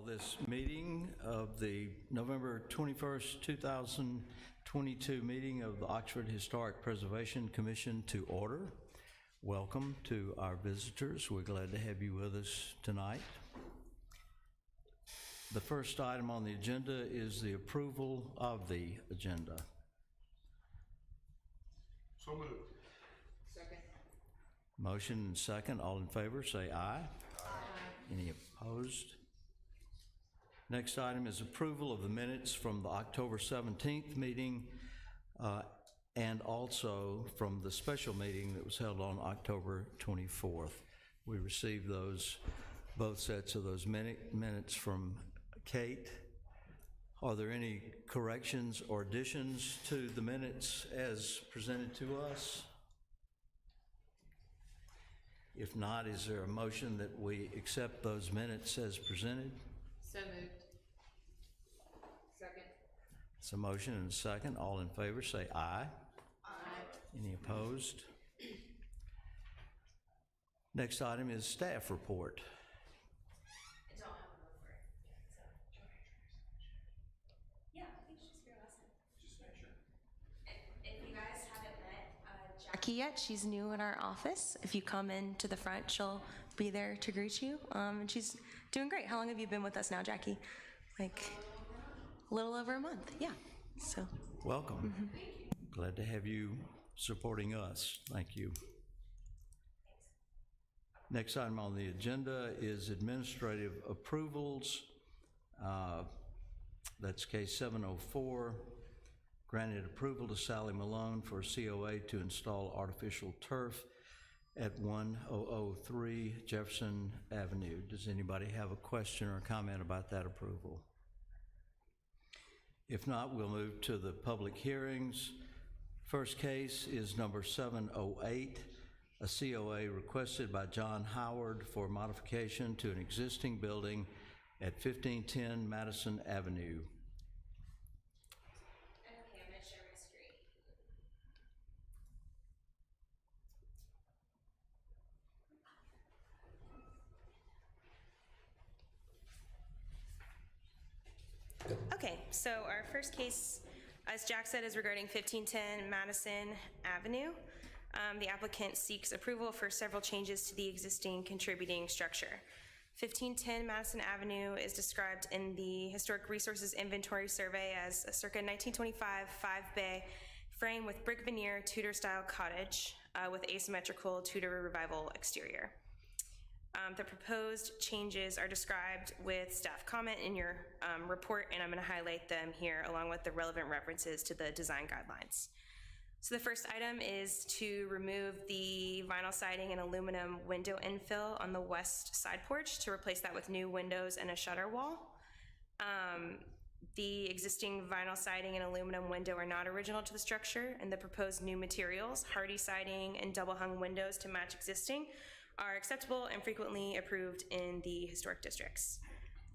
call this meeting of the November 21st, 2022 meeting of the Oxford Historic Preservation Commission to order. Welcome to our visitors. We're glad to have you with us tonight. The first item on the agenda is the approval of the agenda. So moved. Second. Motion and second. All in favor, say aye. Aye. Any opposed? Next item is approval of the minutes from the October 17th meeting and also from the special meeting that was held on October 24th. We received both sets of those minutes from Kate. Are there any corrections or additions to the minutes as presented to us? If not, is there a motion that we accept those minutes as presented? So moved. Second. It's a motion and a second. All in favor say aye. Aye. Any opposed? Next item is staff report. I don't have a word for it yet, so. Yeah, I think she's here last time. Just make sure. If you guys haven't met Jackie yet, she's new in our office. If you come in to the front, she'll be there to greet you. And she's doing great. How long have you been with us now, Jackie? Like a little over a month, yeah. So. Welcome. Mm-hmm. Glad to have you supporting us. Thank you. Thanks. Next item on the agenda is administrative approvals. That's case 704. Granted approval to Sally Malone for COA to install artificial turf at 1003 Jefferson Avenue. Does anybody have a question or comment about that approval? If not, we'll move to the public hearings. First case is number 708, a COA requested by John Howard for modification to an existing building at 1510 Madison Avenue. Okay, I'm gonna share my screen. Okay, so our first case, as Jack said, is regarding 1510 Madison Avenue. The applicant seeks approval for several changes to the existing contributing structure. 1510 Madison Avenue is described in the Historic Resources Inventory Survey as a circa 1925 5-bay frame with brick veneer Tudor-style cottage with asymmetrical Tudor Revival exterior. The proposed changes are described with staff comment in your report, and I'm going to highlight them here along with the relevant references to the design guidelines. So the first item is to remove the vinyl siding and aluminum window infill on the west side porch to replace that with new windows and a shutter wall. The existing vinyl siding and aluminum window are not original to the structure, and the proposed new materials, hardy siding and double hung windows to match existing, are acceptable and frequently approved in the historic districts.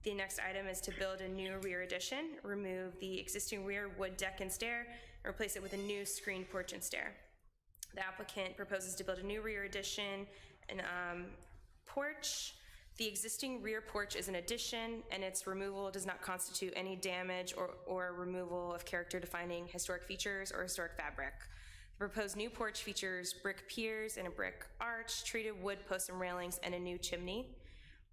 The next item is to build a new rear addition, remove the existing rear wood deck and stair, and replace it with a new screened porch and stair. The applicant proposes to build a new rear addition and porch. The existing rear porch is an addition, and its removal does not constitute any damage or removal of character-defining historic features or historic fabric. The proposed new porch features brick piers and a brick arch, treated wood posts and railings, and a new chimney.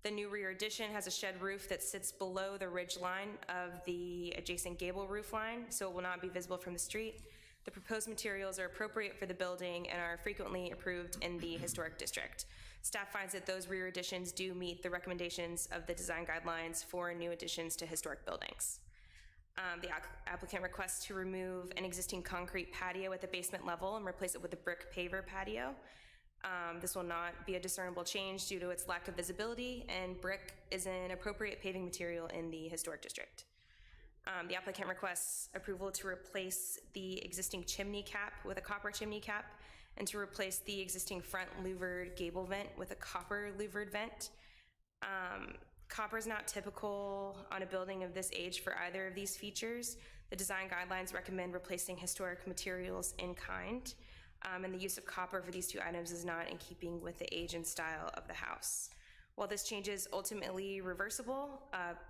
The new rear addition has a shed roof that sits below the ridge line of the adjacent gable roof line, so it will not be visible from the street. The proposed materials are appropriate for the building and are frequently approved in the historic district. Staff finds that those rear additions do meet the recommendations of the design guidelines for new additions to historic buildings. The applicant requests to remove an existing concrete patio at the basement level and replace it with a brick paver patio. This will not be a discernible change due to its lack of visibility, and brick is an appropriate paving material in the historic district. The applicant requests approval to replace the existing chimney cap with a copper chimney cap and to replace the existing front louvered gable vent with a copper louvered vent. Copper is not typical on a building of this age for either of these features. The design guidelines recommend replacing historic materials in kind, and the use of copper for these two items is not in keeping with the age and style of the house. While this change is ultimately reversible,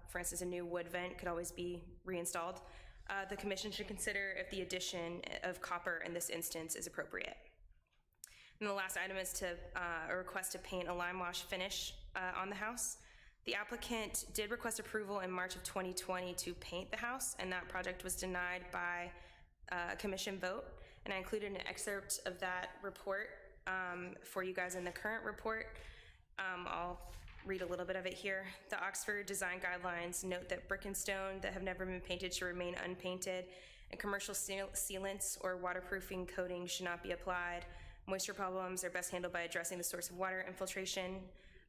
for instance, a new wood vent could always be reinstalled, the commission should consider if the addition of copper in this instance is appropriate. And the last item is a request to paint a lime wash finish on the house. The applicant did request approval in March of 2020 to paint the house, and that project was denied by a commission vote. And I included an excerpt of that report for you guys in the current report. I'll read a little bit of it here. The Oxford Design Guidelines note that brick and stone that have never been painted should remain unpainted, and commercial sealants or waterproofing coatings should not be applied. Moisture problems are best handled by addressing the source of water infiltration.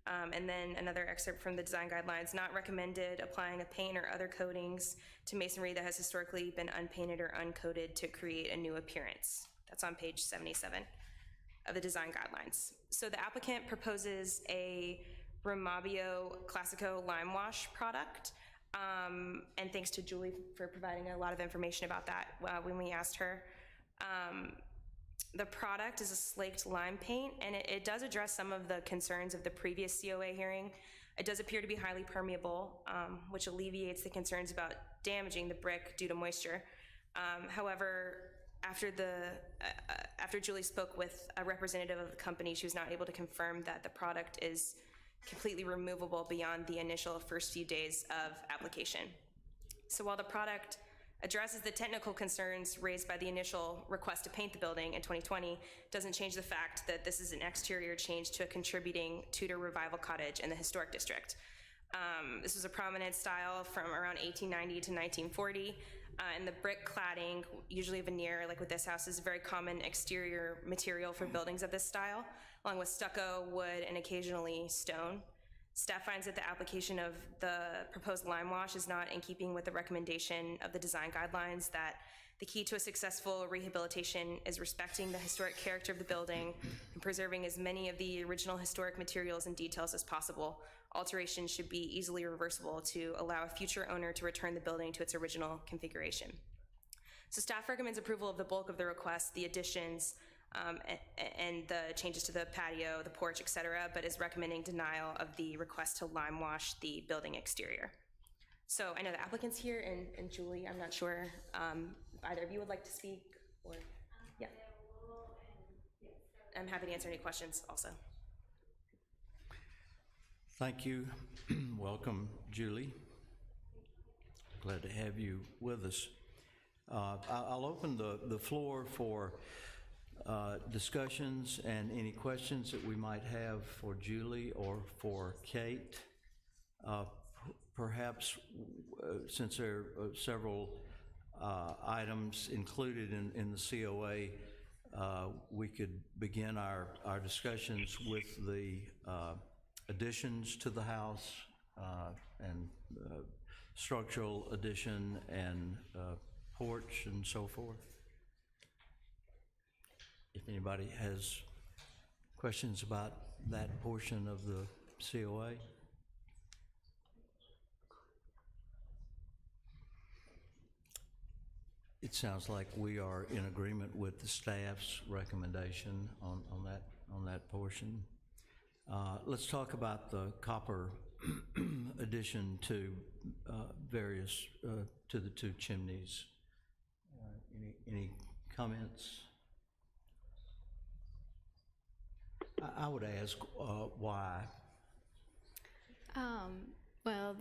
And then another excerpt from the design guidelines, not recommended applying a paint or other coatings to masonry that has historically been unpainted or uncoated to create a new appearance. That's on page 77 of the design guidelines. So the applicant proposes a Remabio Classico lime wash product. And thanks to Julie for providing a lot of information about that when we asked her. The product is a slaked lime paint, and it does address some of the concerns of the previous COA hearing. It does appear to be highly permeable, which alleviates the concerns about damaging the brick due to moisture. However, after Julie spoke with a representative of the company, she was not able to confirm that the product is completely removable beyond the initial first few days of application. So while the product addresses the technical concerns raised by the initial request to paint the building in 2020, doesn't change the fact that this is an exterior change to a contributing Tudor revival cottage in the historic district. This was a prominent style from around 1890 to 1940, and the brick cladding, usually veneer, like with this house, is a very common exterior material for buildings of this style, along with stucco, wood, and occasionally stone. Staff finds that the application of the proposed lime wash is not in keeping with the recommendation of the design guidelines, that the key to a successful rehabilitation is respecting the historic character of the building and preserving as many of the original historic materials and details as possible. Alterations should be easily reversible to allow a future owner to return the building to its original configuration. So staff recommends approval of the bulk of the request, the additions, and the changes to the patio, the porch, et cetera, but is recommending denial of the request to lime wash the building exterior. So I know the applicant's here, and Julie, I'm not sure if either of you would like to speak, or, yeah. I'm happy to answer any questions also. Thank you. Welcome, Julie. Glad to have you with us. I'll open the floor for discussions and any questions that we might have for Julie or for Kate. Perhaps, since there are several items included in the COA, we could begin our discussions with the additions to the house and structural addition and porch and so forth. If anybody has questions about that portion of the COA. It sounds like we are in agreement with the staff's recommendation on that portion. Let's talk about the copper addition to various, to the two chimneys. Any comments? I would ask why. Well,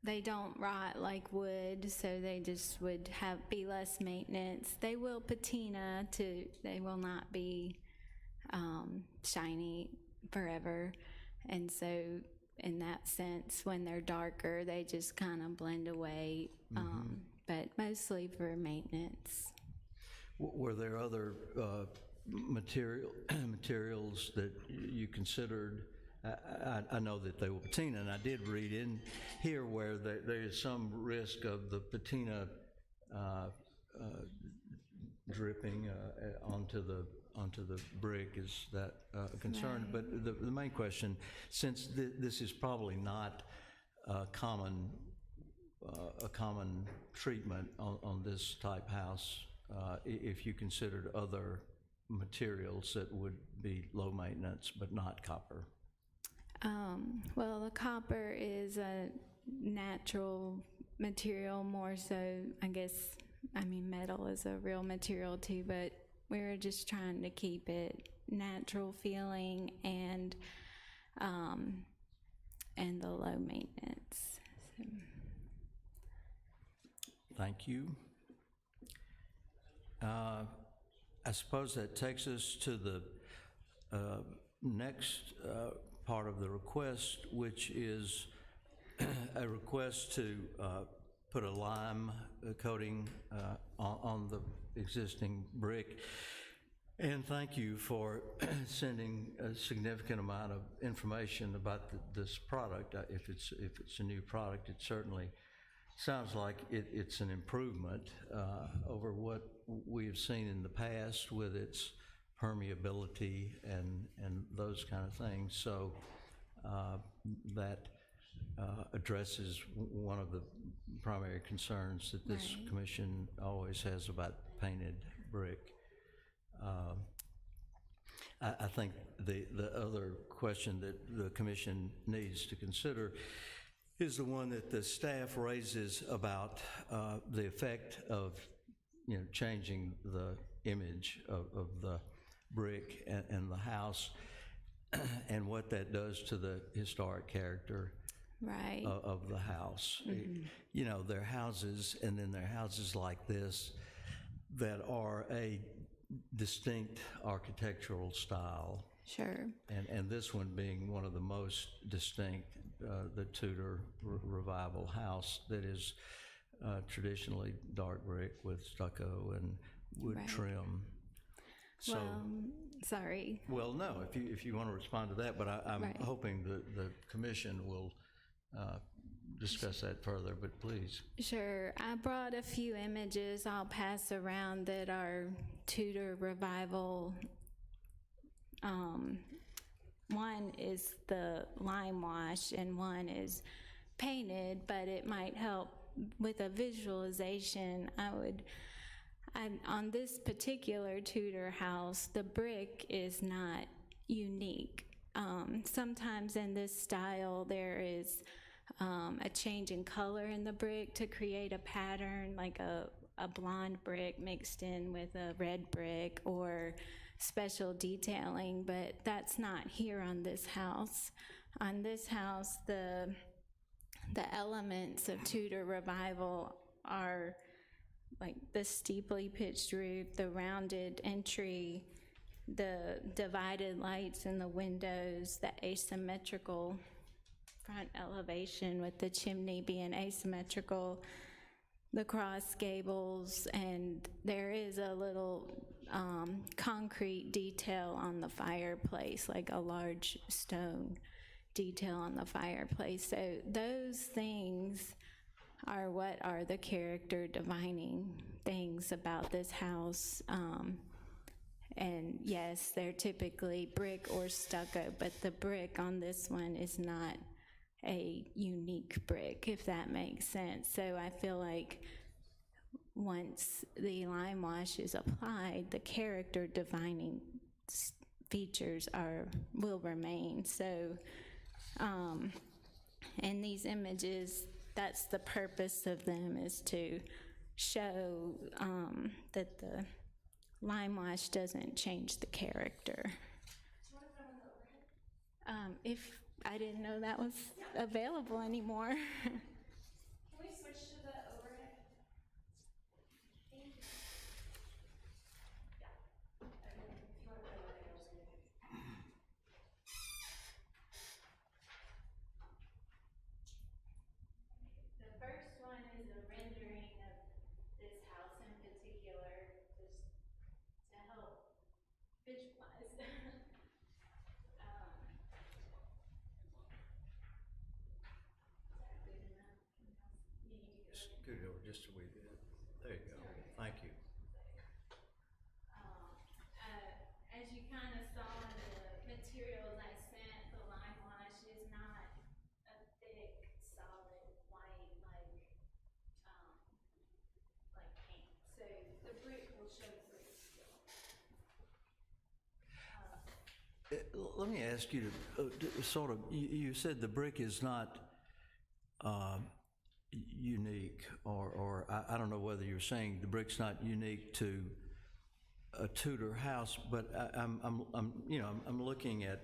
they don't rot like wood, so they just would be less maintenance. They will patina they will not be shiny forever, and so in that sense, when they're darker, they just kind of blend away. But mostly for maintenance. Were there other materials that you considered? I know that they were patina, and I did read in here where there is some risk of the patina dripping onto the brick. Is that a concern? Right. But the main question, since this is probably not a common treatment on this type house, if you considered other materials that would be low maintenance but not copper. Well, the copper is a natural material more so, I guess, metal is a real material too, but we were just trying to keep it natural feeling and the low maintenance. So. Thank you. I suppose that takes us to the next part of the request, which is a request to put a lime coating on the existing brick. And thank you for sending a significant amount of information about this product. If it's a new product, it certainly sounds like it's an improvement over what we have seen in the past with its permeability and those kind of things. So that addresses one of the primary concerns that this Right. commission always has about painted brick. I think the other question that the commission needs to consider is the one that the staff raises about the effect of, changing the image of the brick and the house and what that does to the historic character Right. of the house. There are houses, and then there are houses like this that are a distinct architectural style, Sure. and this one being one of the most distinct, the Tudor Revival house that is traditionally dark brick with stucco and wood Right. trim. So, Sorry. well, no, if you want to respond to that, but I'm Right. hoping the commission will discuss that further, but please. Sure. I brought a few images I'll pass around that are Tudor Revival. One is the lime wash and one is painted, but it might help with a visualization. On this particular Tudor house, the brick is not unique. Sometimes in this style, there is a change in color in the brick to create a pattern, like a blonde brick mixed in with a red brick, or special detailing, but that's not here on this house. On this house, the elements of Tudor Revival are like the steeply pitched roof, the rounded entry, the divided lights in the windows, the asymmetrical front elevation with the chimney being asymmetrical, the cross gables, and there is a little concrete detail on the fireplace, like a large stone detail on the fireplace. So those things are what are the character defining things about this house. And yes, they're typically brick or stucco, but the brick on this one is not a unique brick, if that makes sense. So I feel like once the lime wash is applied, the character defining features will remain. So, and these images, that's the purpose of them, is to show that the lime wash doesn't change the character. If I didn't know that was available anymore. Can we switch to the overhead? The first one is a rendering of this house in particular, just to help visualize. Scoot it over just a wee bit. There you go. Thank you. As you kind of saw in the materials I sent, the lime wash is not a thick, solid white like paint. So the brick will show through still. Let me ask you to sort of, you said the brick is not unique, or I don't know whether you're saying the brick's not unique to a Tudor house, but I'm looking at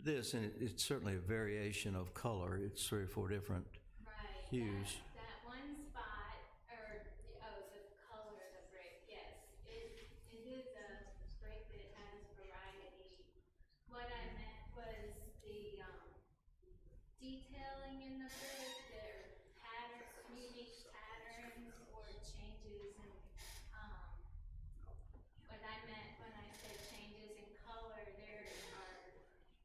this, and it's certainly a variation of color. It's 3 or 4 different Right. hues. That one spot, the color of the brick, yes. It is a brick that has variety. What I meant was the, detailing in the brick, their patterns, unique patterns or changes in, what I meant when I said changes in color, there are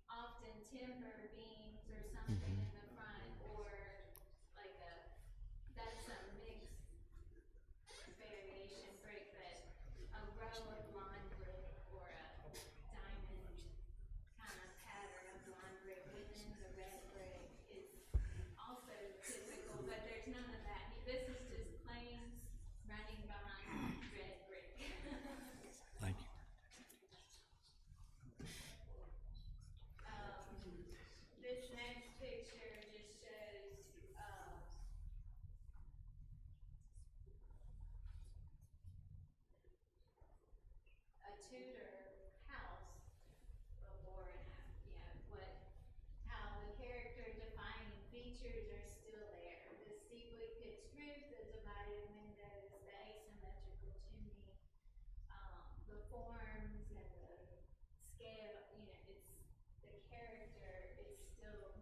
often timber beams or something in the front, or like that's a mixed variation brick, but a row of blonde brick or a diamond kind of pattern of blonde brick within the red brick is also typical, but there's none of that. This is just plain running behind red brick. Thank you. This next picture just shows, a Tudor house before and after, how the character defining features are still there. The steeply pitched roof, the divided windows, the asymmetrical chimney, the forms and the scale, it's, the character is still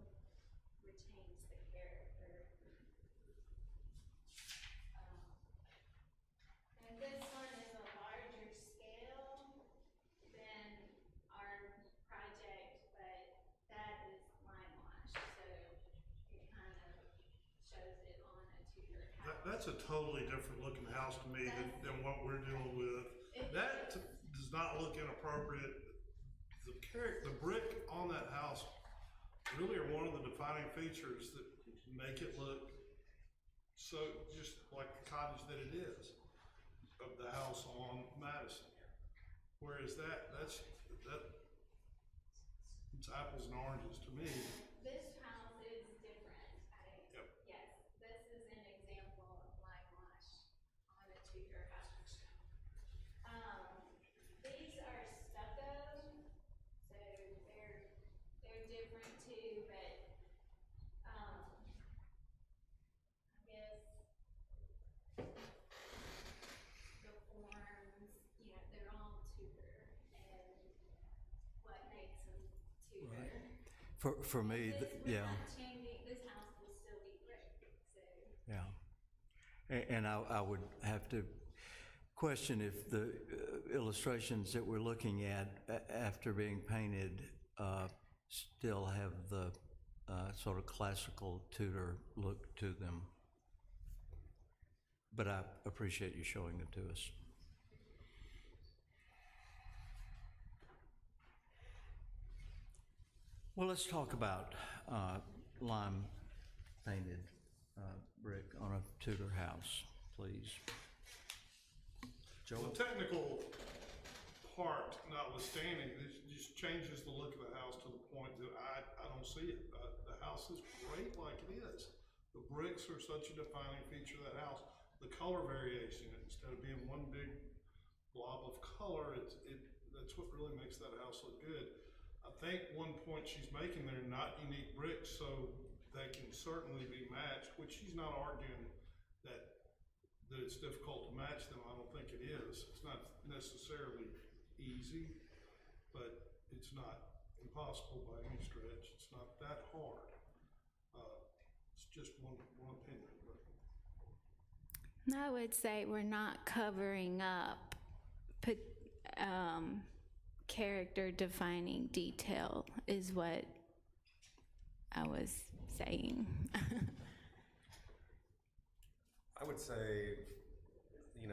retains the character. And this one is a larger scale than our project, but that is lime wash, so it kind of shows it on a Tudor house. That's a totally different looking house to me than what we're dealing with. That does not look inappropriate. The brick on that house really are one of the defining features that make it look so just like the cottage that it is of the house on Madison. Whereas it's apples and oranges to me. This house is different. Yep. Yes, this is an example of lime wash on a Tudor house. These are stucco, so they're different too, but, I guess the forms, they're all Tudor, and what makes them Tudor. For me, We're not changing, this house will still be brick, so. yeah. And I would have to question if the illustrations that we're looking at after being painted still have the sort of classical Tudor look to them. But I appreciate you showing them to us. Well, let's talk about lime painted brick on a Tudor house, please. The Joel? technical part notwithstanding, this just changes the look of the house to the point that I don't see it. The house is great like it is. The bricks are such a defining feature of that house. The color variation, instead of being one big blob of color, that's what really makes that house look good. I think one point she's making, they're not unique bricks, so they can certainly be matched, which she's not arguing that it's difficult to match them. I don't think it is. It's not necessarily easy, but it's not impossible by any stretch. It's not that hard. It's just one opinion. I would say we're not covering up character defining detail is what I was saying. I would say, in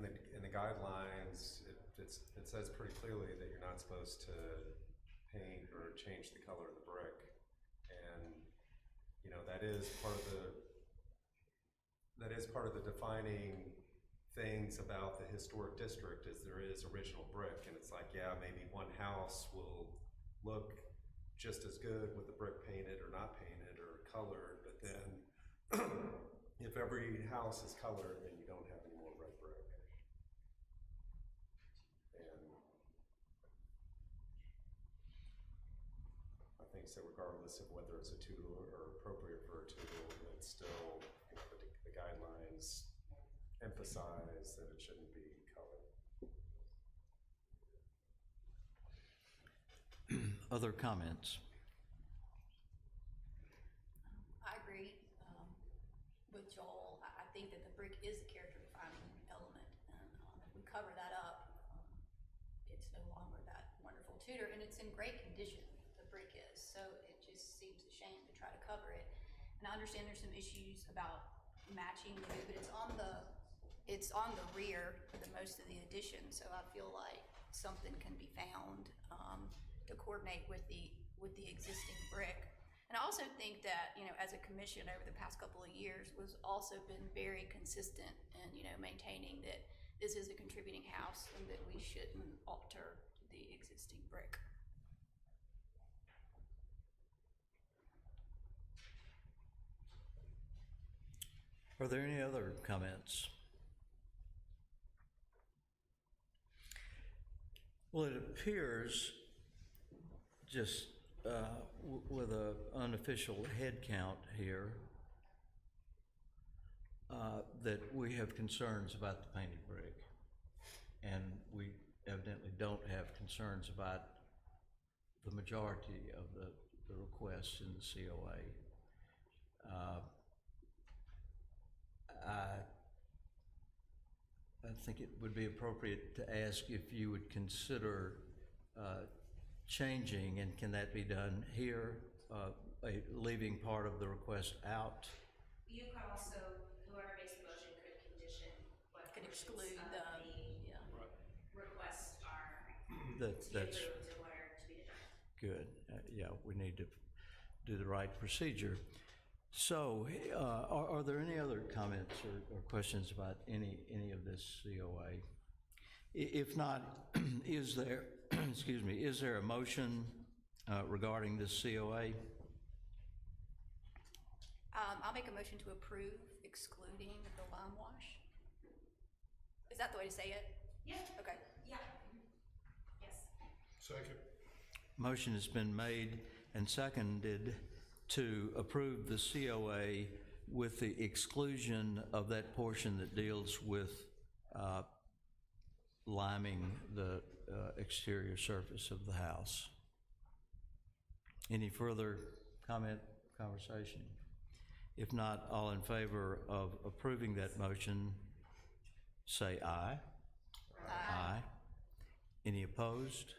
the guidelines, it says pretty clearly that you're not supposed to paint or change the color of the brick, and that is part of the defining things about the historic district is there is original brick, and it's like, yeah, maybe one house will look just as good with the brick painted or not painted or colored, but then if every house is colored, then you don't have any more red brick. And I think so regardless of whether it's a two-door or appropriate for a two-door, it's still, you know, the guidelines emphasize that it shouldn't be colored. Other comments? I agree with Joel. I think that the brick is a character defining element, and if we cover that up, it's no longer that wonderful Tudor, and it's in great condition, the brick is, so it just seems a shame to try to cover it. And I understand there's some issues about matching the two, but it's on the rear for the most of the addition, so I feel like something can be found to coordinate with the existing brick. And I also think that, you know, as a commission over the past couple of years, was also been very consistent in, you know, maintaining that this is a contributing house and that we shouldn't alter the existing brick. Are there any other comments? Well, it appears, just with an unofficial head count here, that we have concerns about the painted brick. And we evidently don't have concerns about the majority of the requests in the COA. I think it would be appropriate to ask if you would consider changing, and can that be done here, leaving part of the request out? You could also, whoever makes the motion could condition what Could portions exclude of the, the yeah. requests are to be That's approved and what are to be denied. good. Yeah, we need to do the right procedure. So, are there any other comments or questions about any of this COA? If not, is there, excuse me, is there a motion regarding this COA? I'll make a motion to approve excluding the lime wash. Is that the way to say it? Yeah. Okay. Yeah. Yes. Second. Motion has been made and seconded to approve the COA with the exclusion of that portion that deals with liming the exterior surface of the house. Any further comment, conversation? If not, all in favor of approving that motion, say aye. Aye. Any opposed?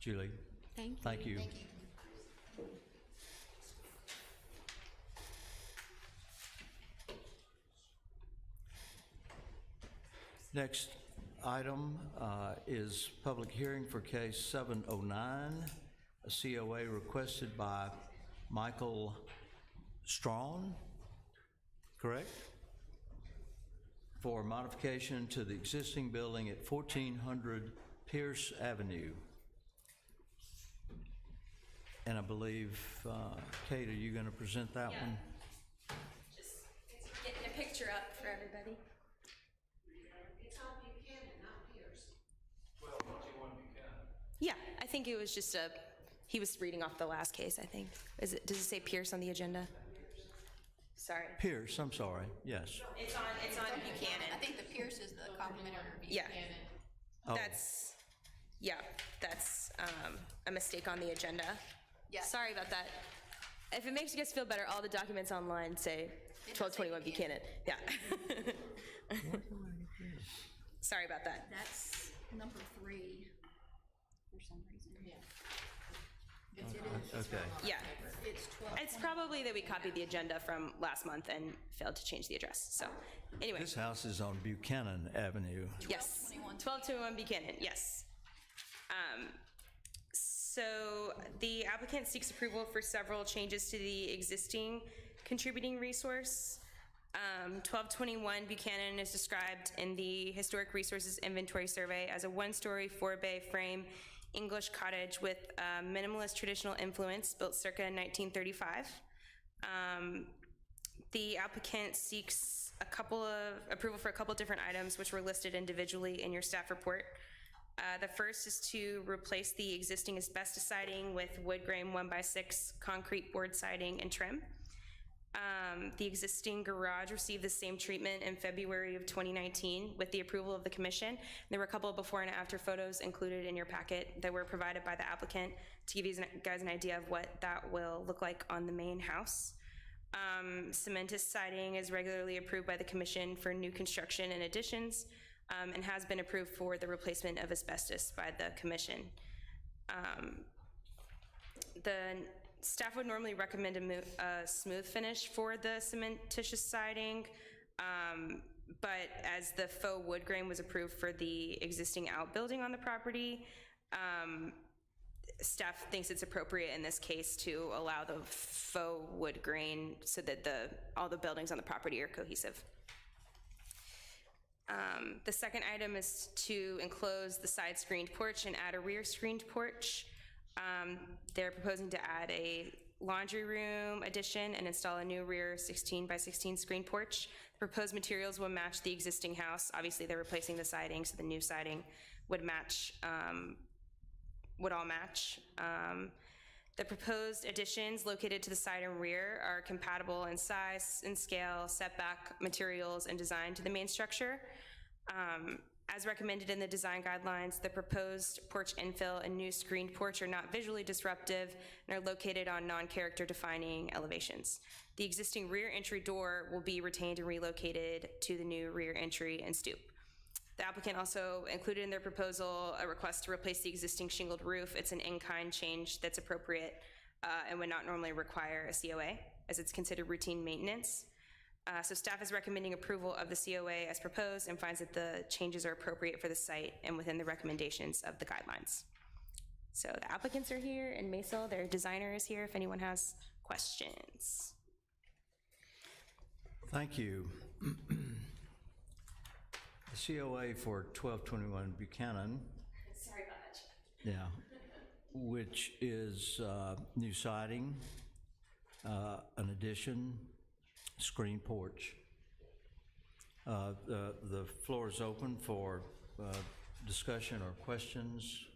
Julie? Thank you. Thank you. Thank you. Next item is public hearing for case 709, a COA requested by Michael Strawn, correct? For modification to the existing building at 1400 Pierce Avenue. And I believe, Kate, are you going to present that one? Just getting a picture up for everybody. It's on Buchanan, not Pierce. Yeah, I think it was just he was reading off the last case, I think. Does it say Pierce on the agenda? Sorry. Pierce, I'm sorry, yes. It's on I Buchanan. think the Pierce is the complimentary review. Yeah, Oh, that's a mistake on the agenda. Yeah. Sorry about that. If it makes you guys feel better, all the documents online say 1221 Buchanan. Yeah. Sorry about that. That's number 3 for some reason. Yeah. Okay. Yeah. It's 12. It's probably that we copied the agenda from last month and failed to change the address. So, anyway. This house is on Buchanan Avenue. Yes. 1221 Buchanan, yes. So the applicant seeks approval for several changes to the existing contributing resource. 1221 Buchanan is described in the Historic Resources Inventory Survey as a one-story, 4-bay frame English cottage with minimalist traditional influence built circa 1935. The applicant seeks approval for a couple different items which were listed individually in your staff report. The first is to replace the existing asbestos siding with wood grain 1x6 concrete board siding and trim. The existing garage received the same treatment in February of 2019 with the approval of the commission. There were a couple of before and after photos included in your packet that were provided by the applicant to give you guys an idea of what that will look like on the main house. Cementous siding is regularly approved by the commission for new construction and additions, and has been approved for the replacement of asbestos by the commission. The staff would normally recommend a smooth finish for the cementitious siding, but as the faux wood grain was approved for the existing outbuilding on the property, staff thinks it's appropriate in this case to allow the faux wood grain so that all the buildings on the property are cohesive. The second item is to enclose the side screened porch and add a rear screened porch. They're proposing to add a laundry room addition and install a new rear 16x16 screen porch. The proposed materials will match the existing house. Obviously, they're replacing the siding, so the new siding would match, would all match. The proposed additions located to the side and rear are compatible in size and scale, setback, materials, and design to the main structure. As recommended in the design guidelines, the proposed porch infill and new screened porch are not visually disruptive and are located on non-character defining elevations. The existing rear entry door will be retained and relocated to the new rear entry and stoop. The applicant also included in their proposal a request to replace the existing shingled roof. It's an in-kind change that's appropriate and would not normally require a COA, as it's considered routine maintenance. So staff is recommending approval of the COA as proposed and finds that the changes are appropriate for the site and within the recommendations of the guidelines. So the applicants are here, and Maisel, their designer, is here if anyone has questions. Thank you. The COA for 1221 Buchanan. Sorry about that. Yeah, which is new siding, an addition, screen porch. The floor is open for discussion or questions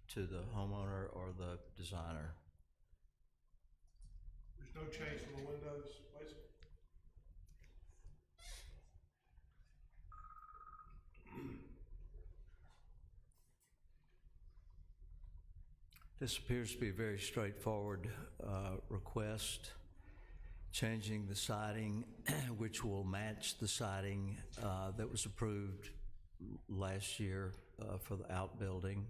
to the homeowner or the designer. There's no change to the windows, basically? This appears to be a very straightforward request, changing the siding, which will match the siding that was approved last year for the outbuilding,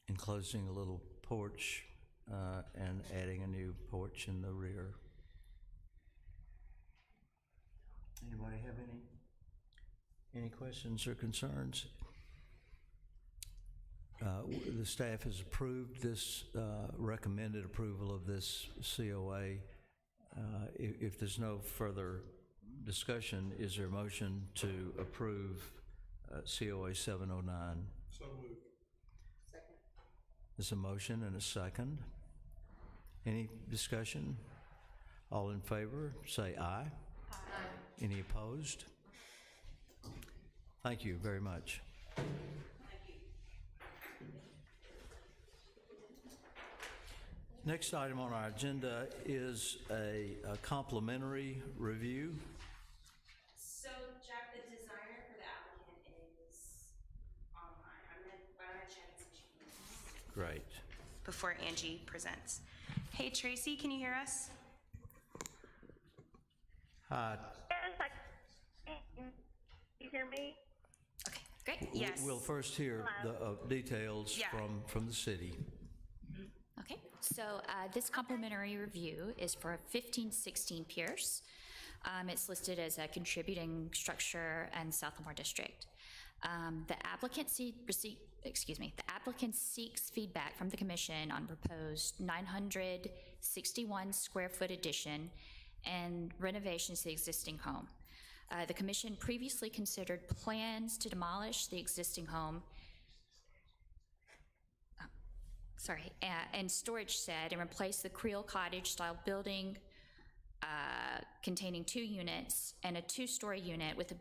enclosing a little porch and adding a new porch in the rear. Anybody have any questions or concerns? The staff has approved this, recommended approval of this COA. If there's no further discussion, is there a motion to approve COA 709? So moved. Second. There's a motion and a second. Any discussion? All in favor, say aye. Aye. Any opposed? Thank you very much. Next item on our agenda is a complimentary review. So, Jack, the designer for the applicant is online. I'm gonna check and see if she can Great. before Angie presents. Hey, Tracy, can you hear us? Hi. You hear me? Okay, great. Yes. We'll first hear the details Yeah. from the city. Okay, so this complimentary review is for 1516 Pierce. It's listed as a contributing structure in South Lamar District. The applicant seeks feedback from the commission on proposed 961 square foot addition and renovations to the existing home. The commission previously considered plans to demolish the existing home and storage shed and replace the Creole Cottage-style building containing 2 units and a 2-story unit with a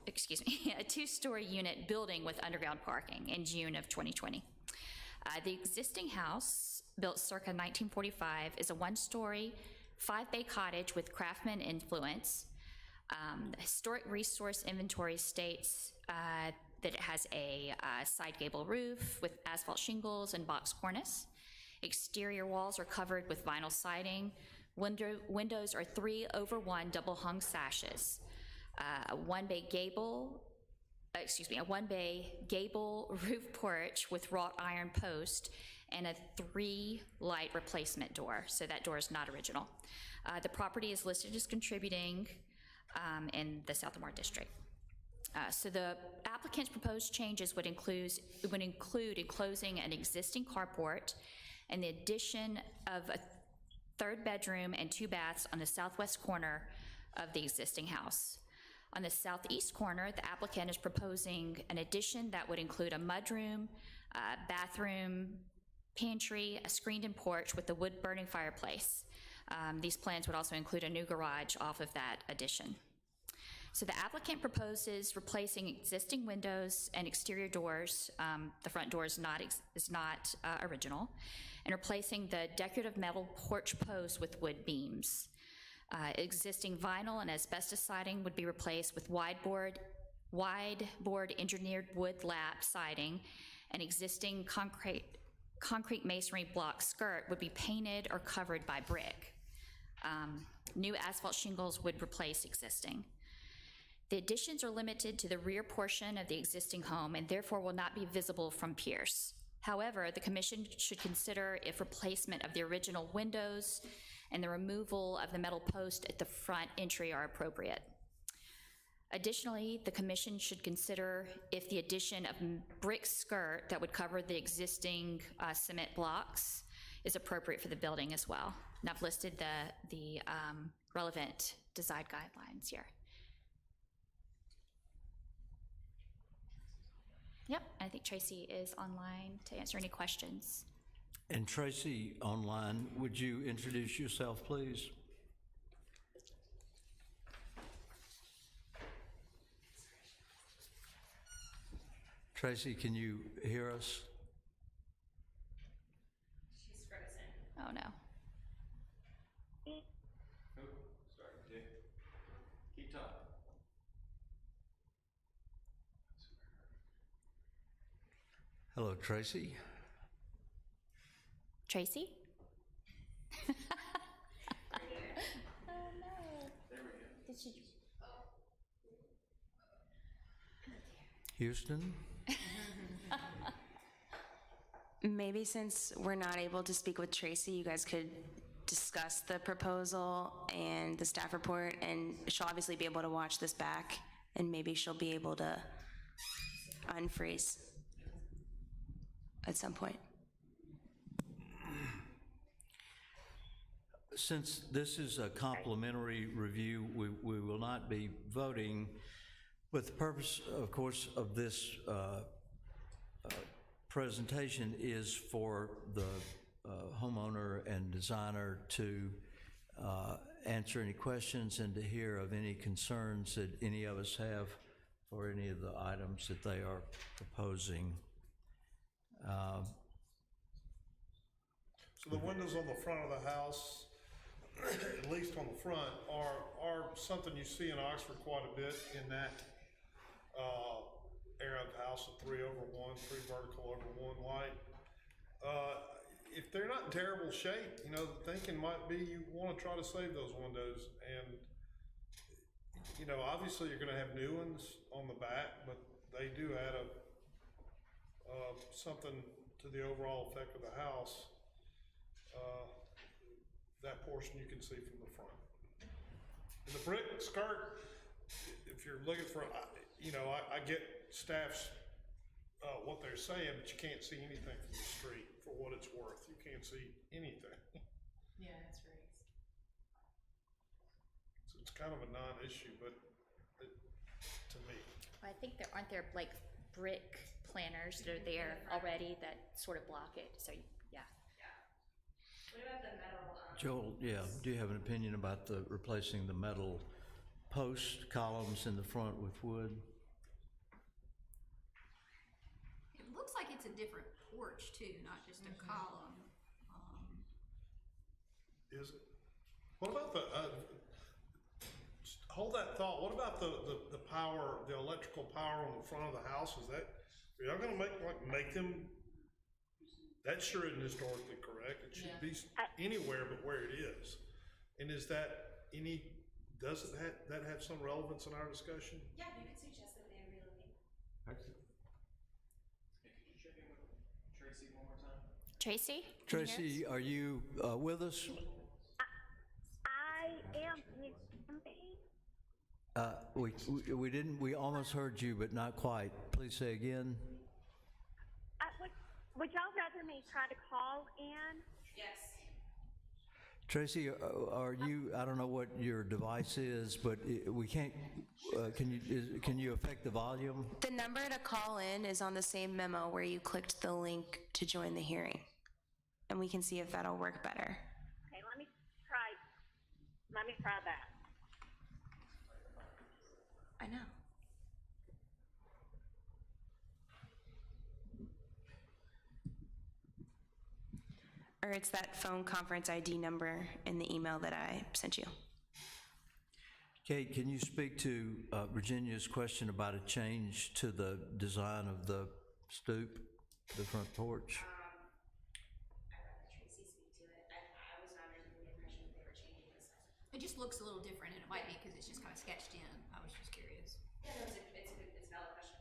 a 2-story unit building with underground parking in June of 2020. The existing house, built circa 1945, is a 1-story, 5-bay cottage with craftsman influence. The Historic Resource Inventory states that it has a side gable roof with asphalt shingles and box cornice. Exterior walls are covered with vinyl siding. Windows are 3/1 double hung sashes. A 1-bay gable roof porch with wrought iron post and a 3-light replacement door. So that door is not original. The property is listed as contributing in the South Lamar district. So the applicant's proposed changes would include enclosing an existing carport and the addition of a 3rd bedroom and 2 baths on the southwest corner of the existing house. On the southeast corner, the applicant is proposing an addition that would include a mudroom, bathroom, pantry, a screened-in porch with a wood-burning fireplace. These plans would also include a new garage off of that addition. So the applicant proposes replacing existing windows and exterior doors. The front door is not original, and replacing the decorative metal porch posts with wood beams. Existing vinyl and asbestos siding would be replaced with wide board engineered wood lap siding, and existing concrete masonry block skirt would be painted or covered by brick. New asphalt shingles would replace existing. The additions are limited to the rear portion of the existing home and therefore will not be visible from Pierce. However, the commission should consider if replacement of the original windows and the removal of the metal post at the front entry are appropriate. Additionally, the commission should consider if the addition of brick skirt that would cover the existing cement blocks is appropriate for the building as well. And I've listed the relevant design guidelines here. Yep, I think Tracy is online to answer any questions. And Tracy, online, would you introduce yourself, please? Tracy, can you hear us? She's frozen. Oh, no. Sorry, keep talking. Hello, Tracy. Tracy? Oh, no. There we go. Did she? Houston? Maybe since we're not able to speak with Tracy, you guys could discuss the proposal and the staff report, and she'll obviously be able to watch this back, and maybe she'll be able to unfreeze at some point. Since this is a complimentary review, we will not be voting, but the purpose, of course, of this presentation is for the homeowner and designer to answer any questions and to hear of any concerns that any of us have for any of the items that they are proposing. So the windows on the front of the house, at least on the front, are something you see in Oxford quite a bit in that area of the house, of 3/1, 3 vertical over 1 white. If they're not in terrible shape, you know, the thinking might be you want to try to save those windows. And, you know, obviously you're going to have new ones on the back, but they do add something to the overall effect of the house. That portion you can see from the front. And the brick skirt, if you're looking for, you know, I get staff's what they're saying, but you can't see anything from the street for what it's worth. You can't see anything. Yeah, it's raised. So it's kind of a non-issue, but to me. I think aren't there like brick planters that are there already that sort of block it, so, yeah. What about the metal? Joel, yeah, do you have an opinion about replacing the metal post columns in the front with wood? It looks like it's a different porch too, not just a column. Is it? What about hold that thought, what about the power, the electrical power on the front of the house? Is that, are y'all gonna make them, that sure isn't historically correct. It should be anywhere but where it is. And is that does that have some relevance in our discussion? Yeah, you could suggest that they relocate. Tracy? Can you hear us? Tracy, are you with us? I am. We didn't, we almost heard you, but not quite. Please say again. Would y'all rather me try to call in? Yes. Tracy, are you, I don't know what your device is, but we can't, can you affect the volume? The number to call in is on the same memo where you clicked the link to join the hearing. And we can see if that'll work better. Okay, let me try that. I know. Or it's that phone conference ID number in the email that I sent you. Kate, can you speak to Virginia's question about a change to the design of the stoop, the front porch? I'd rather Tracy speak to it. I was not under the impression that they were changing this. It just looks a little different, and it might be because it's just kind of sketched in. I was just curious. Yeah, no, it's a valid question.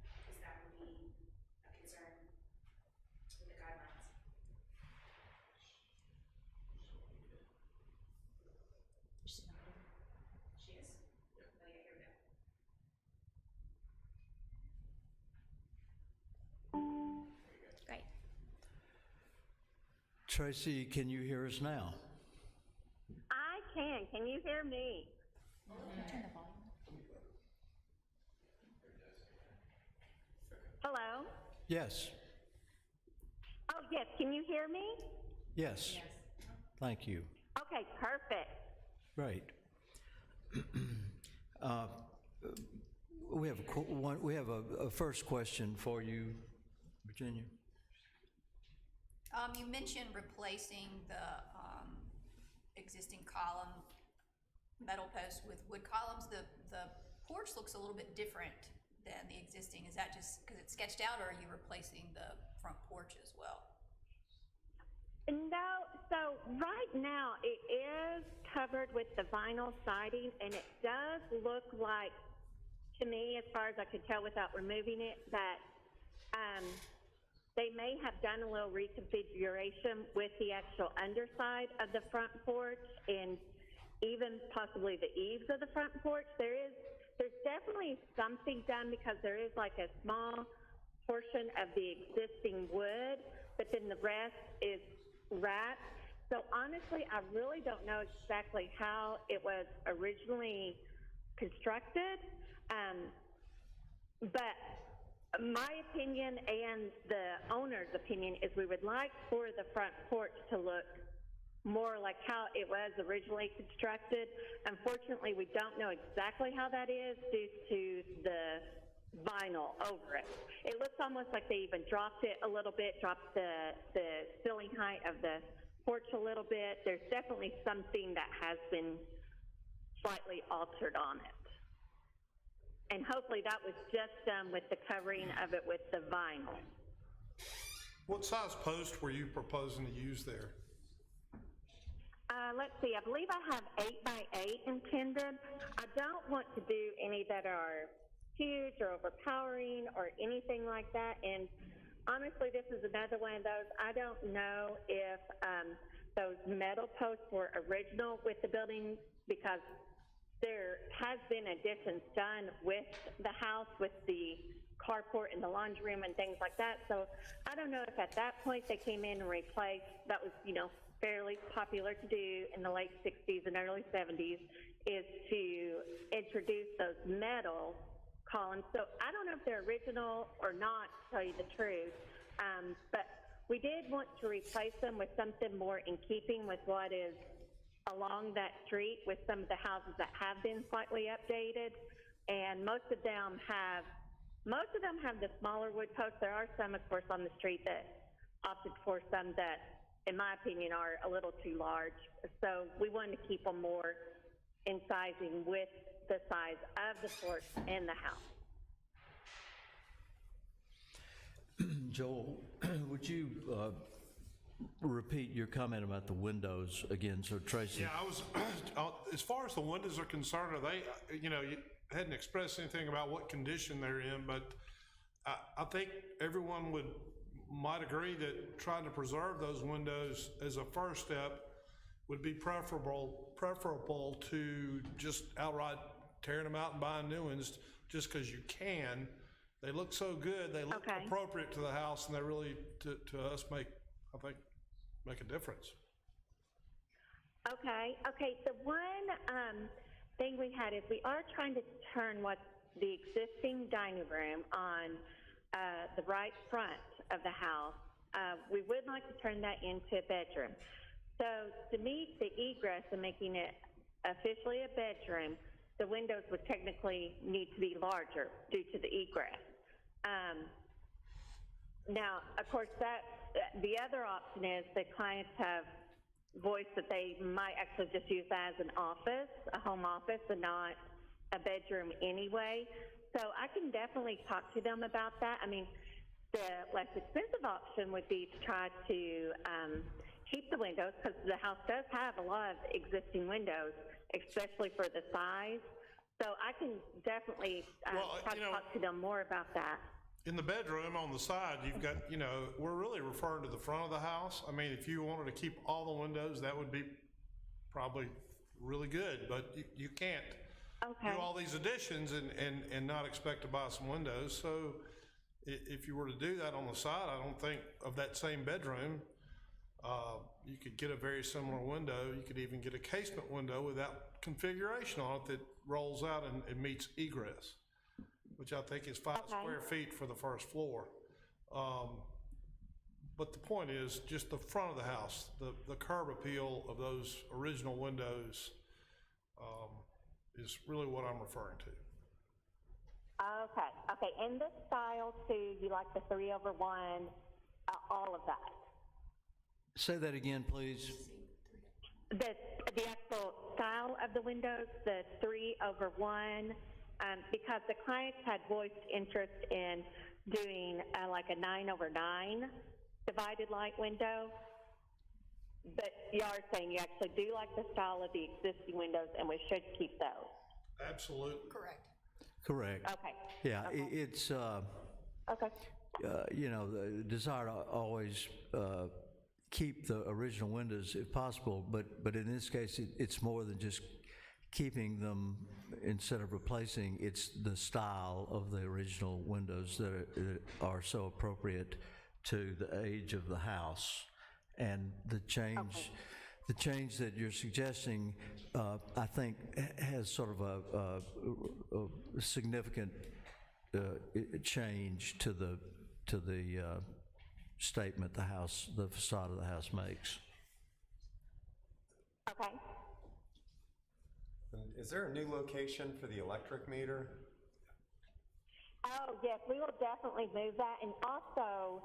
Because that would be a concern with the guidelines. She is? Oh, yeah, here we go. Great. Tracy, can you hear us now? I can. Can you hear me? Turn the volume. Hello? Yes. Oh, yes. Can you hear me? Yes. Thank you. Okay, perfect. Great. We have a first question for you, Virginia. You mentioned replacing the existing column metal posts with wood columns. The porch looks a little bit different than the existing. Is that just because it's sketched out, or are you replacing the front porch as well? No, so right now it is covered with the vinyl siding, and it does look like, to me, as far as I could tell without removing it, that they may have done a little reconfiguration with the actual underside of the front porch and even possibly the eaves of the front porch. There's definitely something done, because there is like a small portion of the existing wood, but then the rest is wrapped. So honestly, I really don't know exactly how it was originally constructed, but my opinion and the owner's opinion is we would like for the front porch to look more like how it was originally constructed. Unfortunately, we don't know exactly how that is due to the vinyl over it. It looks almost like they even dropped it a little bit, dropped the ceiling height of the porch a little bit. There's definitely something that has been slightly altered on it. And hopefully that was just done with the covering of it with the vinyl. What size post were you proposing to use there? Let's see, I believe I have 8x8 intended. I don't want to do any that are huge or overpowering or anything like that. And honestly, this is another one of those. I don't know if those metal posts were original with the building, because there has been additions done with the house, with the carport and the laundry room and things like that. So I don't know if at that point they came in and replaced, that was, fairly popular to do in the late 60s and early 70s is to introduce those metal columns. So I don't know if they're original or not, to tell you the truth, but we did want to replace them with something more in keeping with what is along that street, with some of the houses that have been slightly updated, and most of them have the smaller wood posts. There are some, of course, on the street that opted for some that, in my opinion, are a little too large. So we wanted to keep them more in sizing with the size of the porch and the house. Joel, would you repeat your comment about the windows again, so Tracy? Yeah, I was, as far as the windows are concerned, are they, you hadn't expressed anything about what condition they're in, but I think everyone might agree that trying to preserve those windows as a first step would be preferable to just outright tearing them out and buying new ones just because you can. They look so good, they look appropriate to the house, and they really, to us, make a difference. Okay. The one thing we had is we are trying to turn what's the existing dining room on the right front of the house. We would like to turn that into a bedroom. So to meet the egress and making it officially a bedroom, the windows would technically need to be larger due to the egress. Now, of course, the other option is that clients have voiced that they might actually just use that as an office, a home office, and not a bedroom anyway. So I can definitely talk to them about that. I mean, the less expensive option would be to try to keep the windows, because the house does have a lot of existing windows, especially for the size. So I can definitely try to talk to them more about that. In the bedroom on the side, you've got, we're really referring to the front of the house. I mean, if you wanted to keep all the windows, that would be probably really good, but you can't do all these additions and not expect to buy some windows. So if you were to do that on the side, I don't think of that same bedroom, you could get a very similar window. You could even get a casement window with that configuration on it that rolls out and meets egress, which I think is 5 square feet for the first floor. But the point is just the front of the house, the curb appeal of those original windows is really what I'm referring to. Okay. And the style too, you like the 3/1, all of that? Say that again, please. The actual style of the windows, the 3/1, because the clients had voiced interest in doing like a 9/9 divided light window, but you are saying you actually do like the style of the existing windows, and we should keep those. Absolutely. Correct. Okay. Yeah, it's, Okay. the desire to always keep the original windows if possible, but in this case, it's more than just keeping them instead of replacing. It's the style of the original windows that are so appropriate to the age of the house. And the change that you're suggesting, I think, has sort of a significant change to the statement the facade of the house makes. Okay. Is there a new location for the electric meter? Oh, yes, we will definitely move that. And also,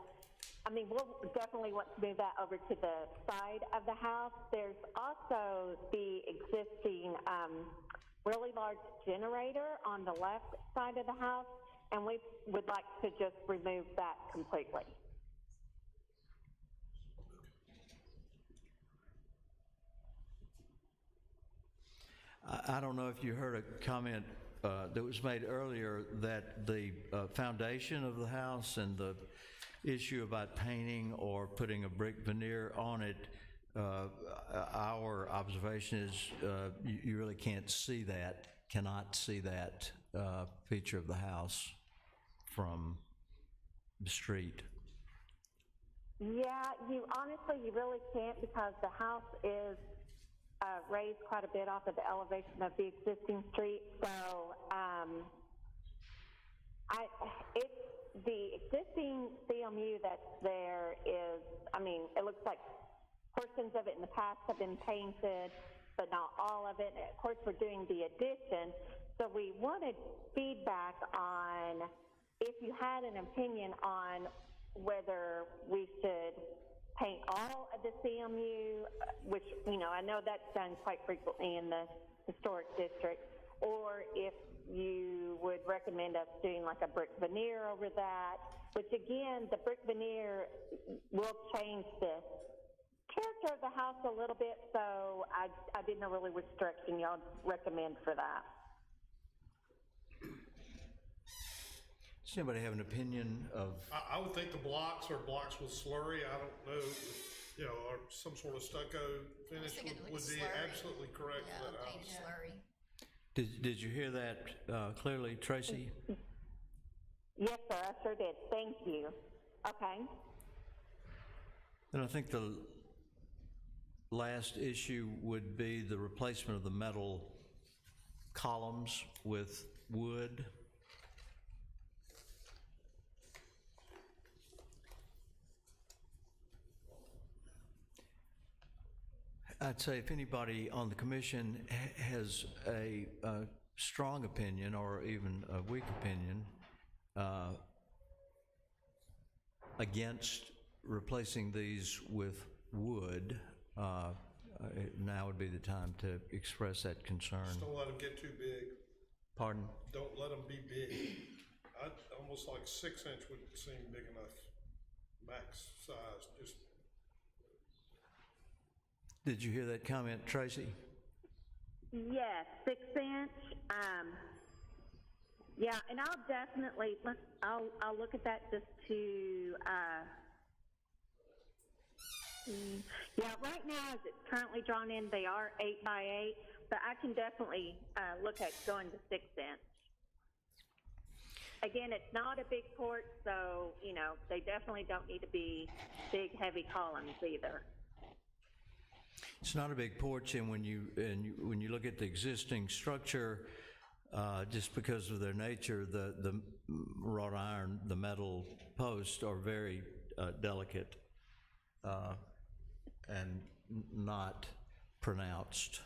we'll definitely want to move that over to the side of the house. There's also the existing really large generator on the left side of the house, and we would like to just remove that completely. I don't know if you heard a comment that was made earlier that the foundation of the house and the issue about painting or putting a brick veneer on it, our observation is you really cannot see that feature of the house from the street. Yeah, you really can't because the house is raised quite a bit off of the elevation of the existing street. So it's the existing CMU that's there is, it looks like portions of it in the past have been painted, but not all of it. And of course, we're doing the addition. So we wanted feedback on if you had an opinion on whether we should paint all of the CMU, which, I know that's done quite frequently in the historic district, or if you would recommend us doing like a brick veneer over that, which again, the brick veneer will change the character of the house a little bit, so I didn't know really which direction y'all recommend for that. Does anybody have an opinion of, I would think the blocks are blocks with slurry. I don't know, or some sort of stucco finish thinking like would be slurry. absolutely correct Yeah, for that paint house. slurry. did you hear that clearly, Tracy? Yes, sir, I sure did. Thank you. Okay. And I think the last issue would be the replacement of the metal columns with wood. I'd say if anybody on the commission has a strong opinion or even a weak opinion against replacing these with wood, now would be the time to express that concern. Just don't let them get too big. Pardon? Don't let them be big. Almost like 6 inch would seem big enough, max size, just. Did you hear that comment, Tracy? Yes, 6 inch. Yeah, and I'll definitely I'll look at that just to. Yeah, right now as it's currently drawn in, they are 8 by 8, but I can definitely look at going to 6 inch. Again, it's not a big porch, so they definitely don't need to be big, heavy columns either. It's not a big porch, and when you look at the existing structure, just because of their nature, the wrought iron, the metal posts are very delicate and not pronounced.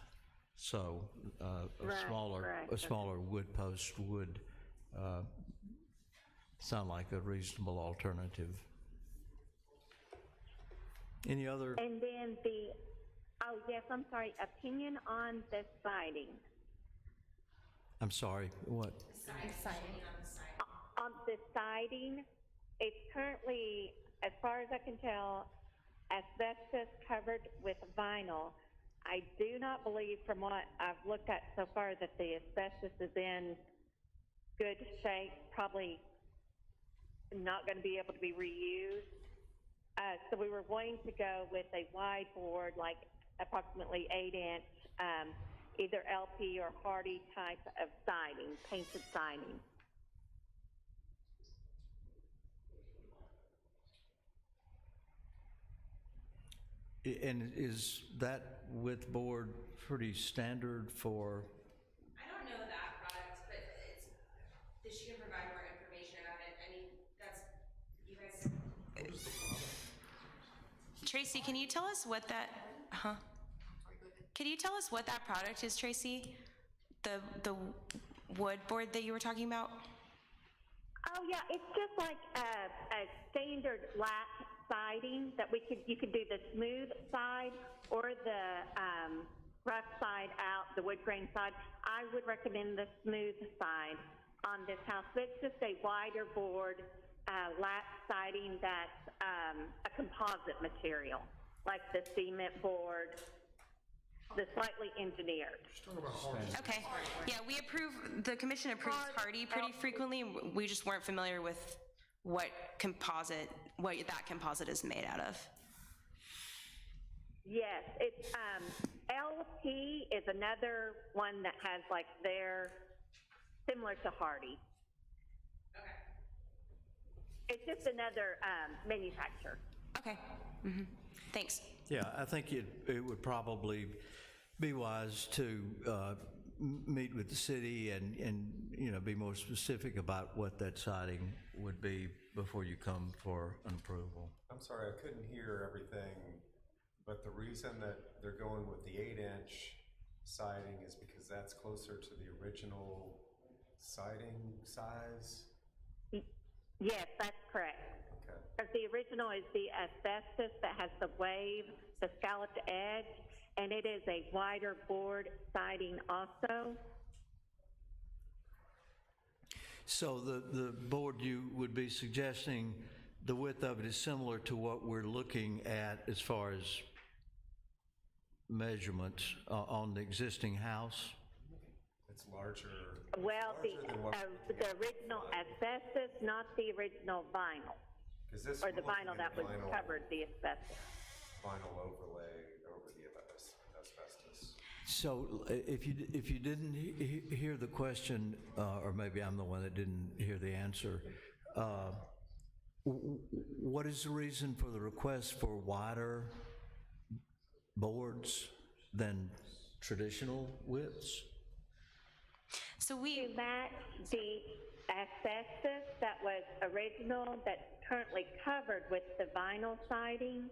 So a smaller wood post would sound like a reasonable alternative. Any other? And then oh yes, I'm sorry, opinion on the siding. I'm sorry, what? On the siding, it's currently, as far as I can tell, asbestos covered with vinyl. I do not believe from what I've looked at so far that the asbestos is in good shape, probably not going to be able to be reused. So we were going to go with a wide board, like approximately 8 inch, either LP or Hardy type of siding, painted siding. And is that width board pretty standard for? I don't know that product, but she can provide more information about it. I mean, that's, you guys. What is the product? Tracy, can you tell us what that, Can you tell us what that product is, Tracy? The wood board that you were talking about? Oh yeah, it's just like a standard lap siding that you could do the smooth side or the rough side out, the wood grain side. I would recommend the smooth side on this house. But it's just a wider board lap siding that's a composite material, like the cement board, the slightly engineered. Just talking about hard. Okay, yeah, the commission approves Hardy pretty frequently, and we just weren't familiar with what that composite is made out of. Yes, it's LP is another one that has like similar to Hardy. Okay. It's just another manufacturer. Okay, thanks. Yeah, I think it would probably be wise to meet with the city and, you know, be more specific about what that siding would be before you come for an approval. I'm sorry, I couldn't hear everything, but the reason that they're going with the 8-inch siding is because that's closer to the original siding size? Yes, that's correct. Okay. Because the original is the asbestos that has the wave, the scalloped edge, and it is a wider board siding also. So the board, you would be suggesting the width of it is similar to what we're looking at as far as measurements on the existing house? It's larger. Well, larger than what the original asbestos, not the original vinyl, 'cause this or the we're looking vinyl at that was vinyl- covered the asbestos. Vinyl overlay over the asbestos. So if you didn't hear the question, or maybe I'm the one that didn't hear the answer, what is the reason for the request for wider boards than traditional widths? So To we, match the asbestos that was original, that's currently covered with the vinyl siding.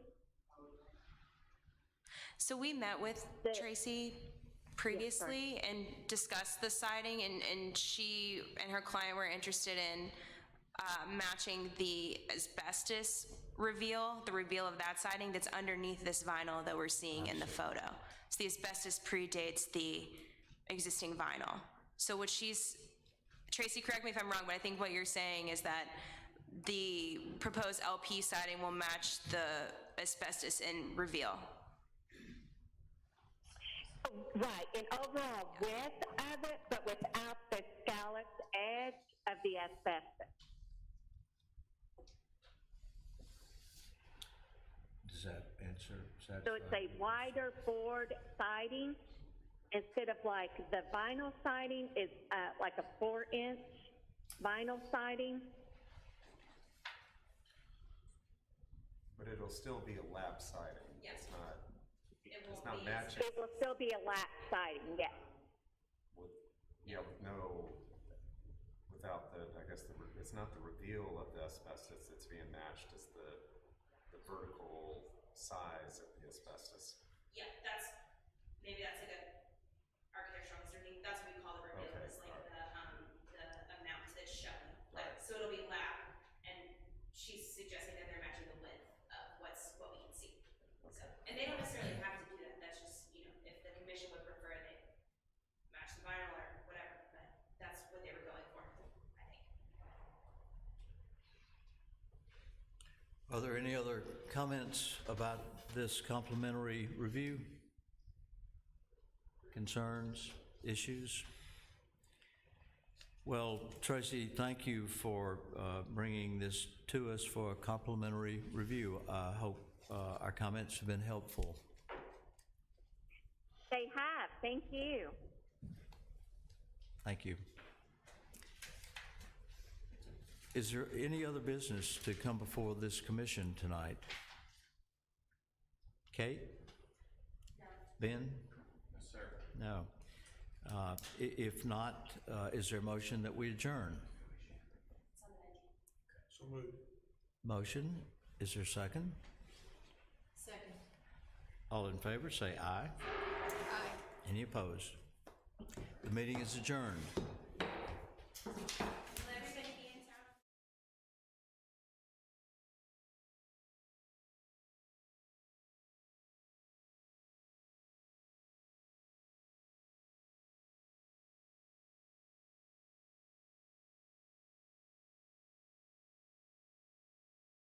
so we met with Tracy previously and discussed the siding, and she and her client were interested in matching the asbestos reveal, the reveal of that siding that's underneath this vinyl that we're seeing in the photo. So the asbestos predates the existing vinyl. So what Tracy, correct me if I'm wrong, but I think what you're saying is that the proposed LP siding will match the asbestos in reveal. Right, an overall width of it, but without the scalloped edge of the asbestos. Does that answer? So it's a wider board siding instead of like the vinyl siding is like a 4-inch vinyl siding. But it'll still be a lap siding. Yes. It's not matching It will still be a lap siding, yes. with, without the, I guess, it's not the reveal of the asbestos that's being matched, it's the vertical size of the asbestos. Yeah, maybe that's a good architectural term. That's what we call the reveal, Okay, is like alright. the amount that's shown. Right. So it'll be lap, and she's suggesting that they're matching the width of what we can see. So, and they don't necessarily have to do that, that's just, you know, if the commission would prefer they match the vinyl or whatever, but that's what they were going for, I think. Are there any other comments about this complimentary review? Concerns, issues? Well, Tracy, thank you for bringing this to us for a complimentary review. I hope our comments have been helpful. They have, thank you. Thank you. Is there any other business to come before this commission tonight? Kate? No. Ben? No, sir. No. If not, is there a motion that we adjourn? So moved. Motion, is there a second? Second. All in favor, say aye. Aye. Any opposed? The meeting is adjourned.